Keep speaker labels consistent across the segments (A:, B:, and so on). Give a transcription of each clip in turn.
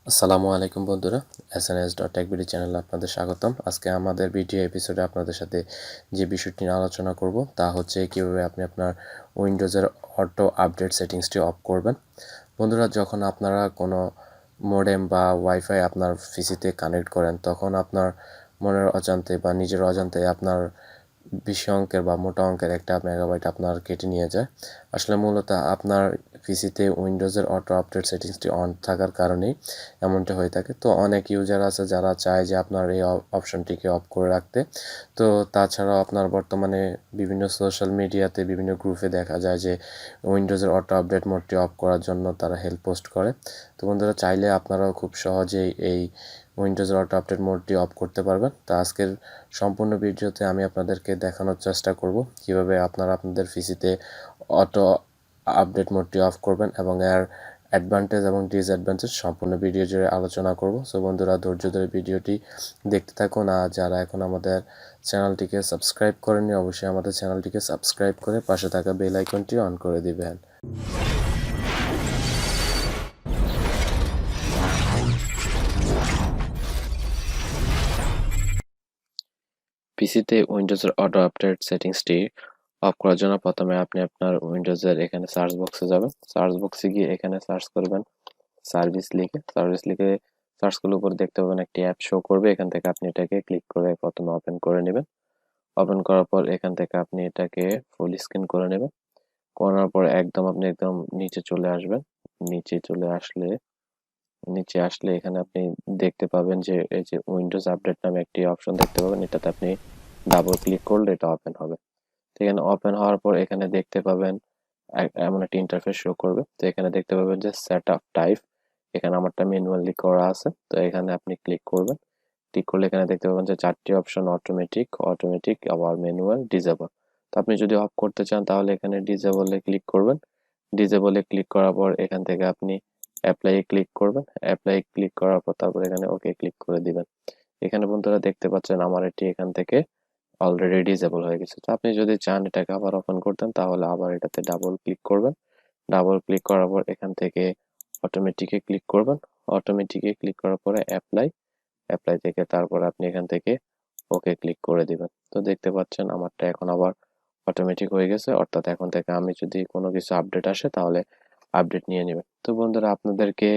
A: আসসালামু আলাইকুম বন্ধুরা, SNS.TechBD চ্যানেলে আপনাদের স্বাগতম। আজকে আমাদের ভিডিও এপিসোডে আপনাদের সাথে যে বিষয়টি নিয়ে আলোচনা করব তা হচ্ছে কীভাবে আপনি আপনার উইন্ডোজের অটো আপডেট সেটিংসটি অফ করবেন। বন্ধুরা, যখন আপনারা কোনো মোডেম বা ওয়াইফাই আপনার পিসিতে কানেক্ট করেন, তখন আপনার মনের অজান্তে বা নিজের অজান্তে আপনার বেশি অঙ্কের বা মোটা অঙ্কের একটা মেগাবাইট আপনার কেটে নিয়ে যায়। আসলে মূলত আপনার পিসিতে উইন্ডোজের অটো আপডেট সেটিংসটি অন থাকার কারণেই এমনটা হয়ে থাকে। তো অনেক ইউজার আছে যারা চায় যে আপনার এই অপশনটিকে অফ করে রাখতে। তো তাছাড়াও আপনার বর্তমানে বিভিন্ন সোশ্যাল মিডিয়াতে বিভিন্ন গ্রুপে দেখা যায় যে উইন্ডোজের অটো আপডেট মোডটি অফ করার জন্য তারা হেল্প পোস্ট করে। তো বন্ধুরা, চাইলে আপনারাও খুব সহজেই এই উইন্ডোজের অটো আপডেট মোডটি অফ করতে পারবেন। তো আজকের সম্পূর্ণ ভিডিওতে আমি আপনাদেরকে দেখানোর চেষ্টা করব কিভাবে আপনারা আপনাদের পিসিতে অটো আপডেট মোডটি অফ করবেন এবং এর অ্যাডভান্টেজ এবং ডিসঅ্যাডভান্টেজ সম্পূর্ণ ভিডিও জুড়ে আলোচনা করব। সো বন্ধুরা, ধৈর্য ধরে ভিডিওটি দেখতে থাকুন। আর যারা এখন আমাদের চ্যানেলটিকে সাবস্ক্রাইব করেননি, অবশ্যই আমাদের চ্যানেলটিকে সাবস্ক্রাইব করে পাশে থাকা বেল আইকনটি অন করে দিবেন। পিসিতে উইন্ডোজের অটো আপডেট সেটিংসটি অফ করার জন্য প্রথমে আপনি আপনার উইন্ডোজের এখানে সার্চ বক্সে যাবেন। সার্চ বক্সে গিয়ে এখানে সার্চ করবেন সার্ভিস লিখে সার্চ করলে উপরে দেখতে পাবেন একটি অ্যাপ শো করবে। এখান থেকে আপনি এটাকে ক্লিক করে প্রথমে ওপেন করে নেবেন। ওপেন করার পর এখান থেকে আপনি এটাকে ফুল স্ক্রিন করে নেবেন। করার পর আপনি একদম নিচে চলে আসবেন। নিচে আসলে এখানে আপনি দেখতে পাবেন যে এই যে উইন্ডোজ আপডেট নামে একটি অপশন দেখতে পাবেন। এটাতে আপনি ডাবল ক্লিক করলে এটা ওপেন হবে। তো এখানে ওপেন হওয়ার পর এখানে দেখতে পাবেন এমন একটা ইন্টারফেস শো করবে। তো এখানে দেখতে পাবেন যে সেট আপ টাইপ, এখানে আমারটা ম্যানুয়ালি করা আছে। তো এখানে আপনি ক্লিক করবেন। ক্লিক করলে এখানে দেখতে পাবেন যে 4টি অপশন, অটোমেটিক আবার ম্যানুয়াল, ডিসেবল। তো আপনি যদি অফ করতে চান তাহলে এখানে ডিসেবলে ক্লিক করবেন। ডিসেবলে ক্লিক করার পর এখান থেকে আপনি অ্যাপ্লাই ক্লিক করবেন। অ্যাপ্লাই ক্লিক করার পর তারপর এখানে ওকে ক্লিক করে দিবেন। এখানে বন্ধুরা দেখতে পাচ্ছেন আমার এটি এখান থেকে অলরেডি ডিসেবল হয়ে গেছে। তো আপনি যদি চান এটাকে আবার ওপেন করতেন তাহলে আবার এটাতে ডাবল ক্লিক করবেন। ডাবল ক্লিক করার পর এখান থেকে অটোমেটিকে ক্লিক করবেন। অটোমেটিকে ক্লিক করার পরে অ্যাপ্লাই থেকে তারপর আপনি এখান থেকে ওকে ক্লিক করে দিবেন। তো দেখতে পাচ্ছেন আমারটা এখন আবার অটোমেটিক হয়ে গেছে, অর্থাৎ এখন থেকে আমি যদি কোনো কিছু আপডেট আসে তাহলে আপডেট নিয়ে নেবেন। তো বন্ধুরা, আপনাদেরকে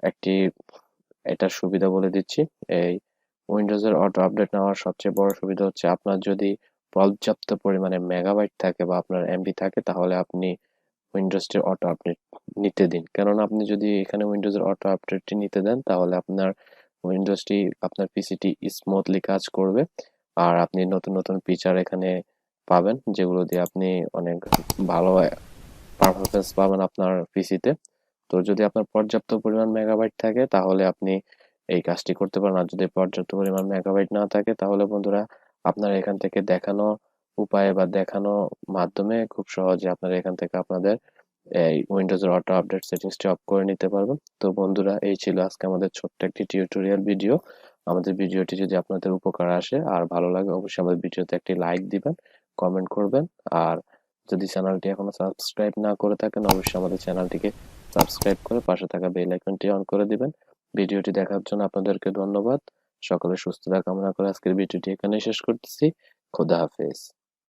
A: একটি এটার সুবিধা বলে দিচ্ছি। এই উইন্ডোজের অটো আপডেট নেওয়ার সবচেয়ে বড় সুবিধা হচ্ছে আপনার যদি পর্যাপ্ত পরিমাণে মেগাবাইট থাকে বা আপনার এমবি থাকে তাহলে আপনি উইন্ডোজটির অটো আপডেট নিতে দিন। কেননা আপনি যদি এখানে উইন্ডোজের অটো আপডেটটি নিতে দেন তাহলে আপনার পিসিটি স্মুথলি কাজ করবে। আর আপনি নতুন নতুন ফিচার এখানে পাবেন যেগুলো দিয়ে আপনি অনেক ভালো পারফরমেন্স পাবেন আপনার পিসিতে। তো যদি আপনার পর্যাপ্ত পরিমাণ মেগাবাইট থাকে তাহলে আপনি এই কাজটি করতে পারেন। আর যদি পর্যাপ্ত পরিমাণ মেগাবাইট না থাকে তাহলে বন্ধুরা আপনারা এখান থেকে দেখানো উপায়ে বা দেখানো মাধ্যমে খুব সহজে আপনারা এখান থেকে আপনাদের এই উইন্ডোজের অটো আপডেট সেটিংসটি অফ করে নিতে পারবেন। তো বন্ধুরা, এই ছিল আজকে আমাদের ছোট্ট একটি টিউটোরিয়াল ভিডিও। আমাদের ভিডিওটি যদি আপনাদের উপকার আসে আর ভালো লাগে অবশ্যই আমাদের ভিডিওতে একটি লাইক দিবেন, কমেন্ট করবেন। আর যদি চ্যানেলটি এখনো সাবস্ক্রাইব না করে থাকেন অবশ্যই আমাদের চ্যানেলটিকে সাবস্ক্রাইব করে পাশে থাকা বেল আইকনটি অন করে দিবেন। ভিডিওটি দেখার জন্য আপনাদেরকে ধন্যবাদ। সকলের সুস্থতা কামনা করে আজকের ভিডিওটি এখানেই শেষ করতেছি। খোদা হাফেজ।